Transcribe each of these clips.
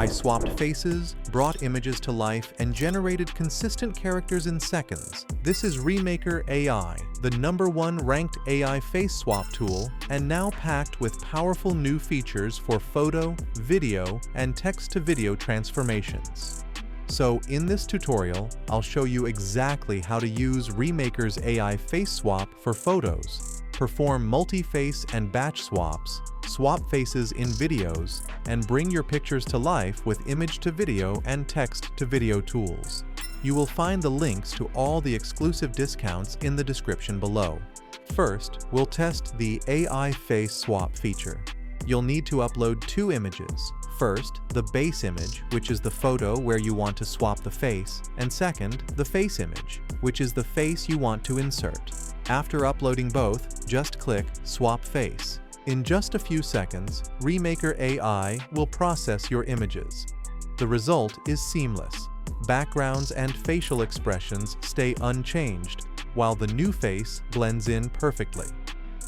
I swapped faces, brought images to life, and generated consistent characters in seconds. This is Remaker AI, the #1 ranked AI face swap tool, and now packed with powerful new features for photo, video, and text-to-video transformations. So in this tutorial, I'll show you exactly how to use Remaker's AI Face Swap for photos, perform multi-face and batch swaps, swap faces in videos, and bring your pictures to life with image-to-video and text-to-video tools. You will find the links to all the exclusive discounts in the description below. First, we'll test the AI Face Swap feature. You'll need to upload 2 images. First, the base image, which is the photo where you want to swap the face, and second, the face image, which is the face you want to insert. After uploading both, just click Swap Face. In just a few seconds, Remaker AI will process your images. The result is seamless. Backgrounds and facial expressions stay unchanged, while the new face blends in perfectly.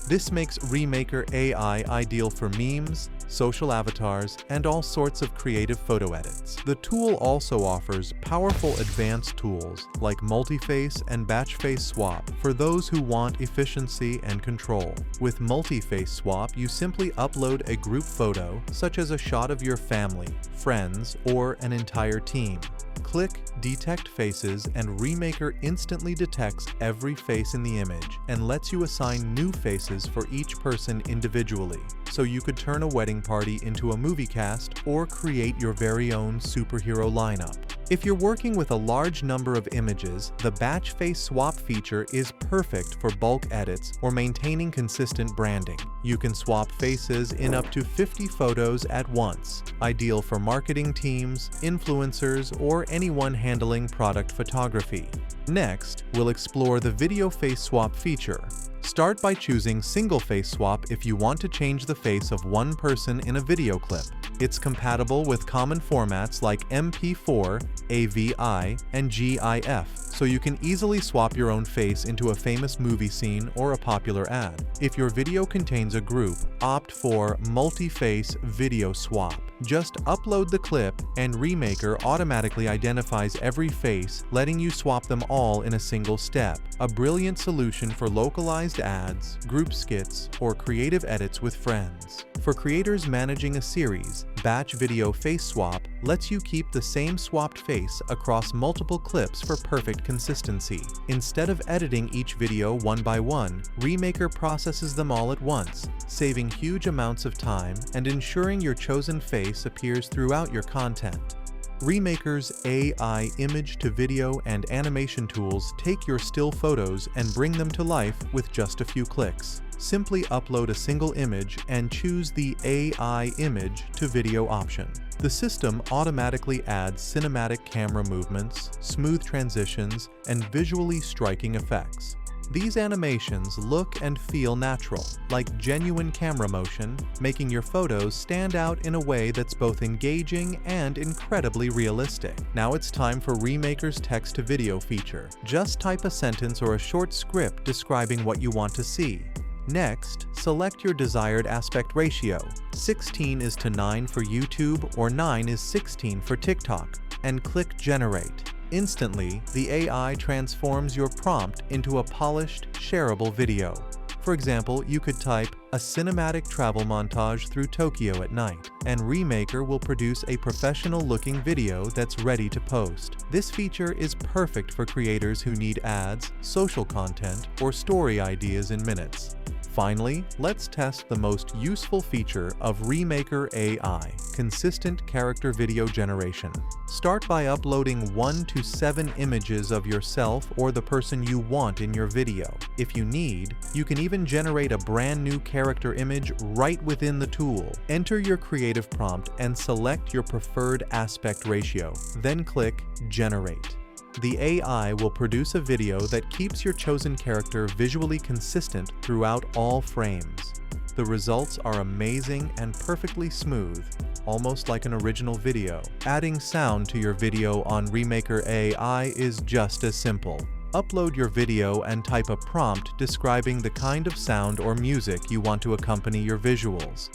This makes Remaker AI ideal for memes, social avatars, and all sorts of creative photo edits. The tool also offers powerful advanced tools like multi-face and batch face swap for those who want efficiency and control. With multi-face swap, you simply upload a group photo, such as a shot of your family, friends, or an entire team. Click Detect Faces and Remaker instantly detects every face in the image and lets you assign new faces for each person individually, so you could turn a wedding party into a movie cast or create your very own superhero lineup. If you're working with a large number of images, the Batch Face Swap feature is perfect for bulk edits or maintaining consistent branding. You can swap faces in up to 50 photos at once, ideal for marketing teams, influencers, or anyone handling product photography. Next, we'll explore the Video Face Swap feature. Start by choosing Single Face Swap if you want to change the face of one person in a video clip. It's compatible with common formats like MP4, AVI, and GIF, so you can easily swap your own face into a famous movie scene or a popular ad. If your video contains a group, opt for Multi-Face Video Swap. Just upload the clip and Remaker automatically identifies every face, letting you swap them all in a single step. A brilliant solution for localized ads, group skits, or creative edits with friends. For creators managing a series, Batch Video Face Swap lets you keep the same swapped face across multiple clips for perfect consistency. Instead of editing each video one by one, Remaker processes them all at once, saving huge amounts of time and ensuring your chosen face appears throughout your content. Remaker's AI image-to-video and animation tools take your still photos and bring them to life with just a few clicks. Simply upload a single image and choose the AI image-to-video option. The system automatically adds cinematic camera movements, smooth transitions, and visually striking effects. These animations look and feel natural, like genuine camera motion, making your photos stand out in a way that's both engaging and incredibly realistic. Now it's time for Remaker's text-to-video feature. Just type a sentence or a short script describing what you want to see. Next, select your desired aspect ratio. 16:9 for YouTube or 9:16 for TikTok, and click Generate. Instantly, the AI transforms your prompt into a polished, shareable video. For example, you could type a cinematic travel montage through Tokyo at night, and Remaker will produce a professional-looking video that's ready to post. This feature is perfect for creators who need ads, social content, or story ideas in minutes. Finally, let's test the most useful feature of Remaker AI, consistent character video generation. Start by uploading 1 to 7 images of yourself or the person you want in your video. If you need, you can even generate a brand new character image right within the tool. Enter your creative prompt and select your preferred aspect ratio, then click Generate. The AI will produce a video that keeps your chosen character visually consistent throughout all frames. The results are amazing and perfectly smooth, almost like an original video. Adding sound to your video on Remaker AI is just as simple. Upload your video and type a prompt describing the kind of sound or music you want to accompany your visuals.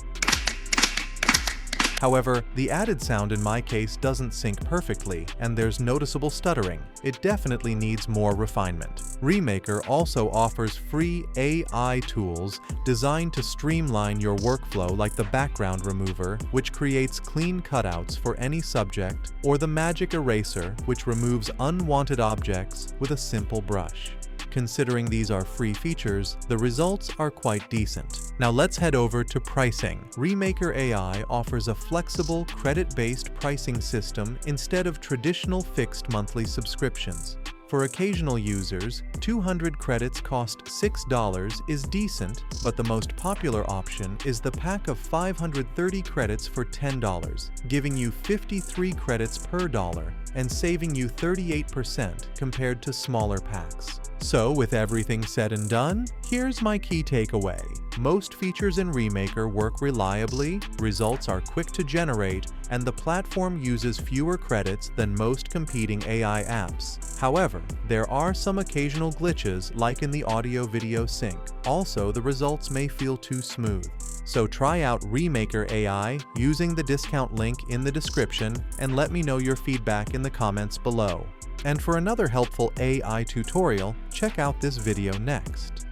However, the added sound in my case doesn't sync perfectly, and there's noticeable stuttering. It definitely needs more refinement. Remaker also offers free AI tools designed to streamline your workflow, like the background remover, which creates clean cutouts for any subject, or the magic eraser, which removes unwanted objects with a simple brush. Considering these are free features, the results are quite decent. Now let's head over to pricing. Remaker AI offers a flexible, credit-based pricing system instead of traditional fixed monthly subscriptions. For occasional users, 200 credits cost $6 is decent, but the most popular option is the pack of 530 credits for $10, giving you 53 credits per dollar and saving you 38% compared to smaller packs. So, with everything said and done, here's my key takeaway. Most features in Remaker work reliably, results are quick to generate, and the platform uses fewer credits than most competing AI apps. However, there are some occasional glitches, like in the audio-video sync. Also, the results may feel too smooth. So try out Remaker AI using the discount link in the description and let me know your feedback in the comments below. And for another helpful AI tutorial, check out this video next.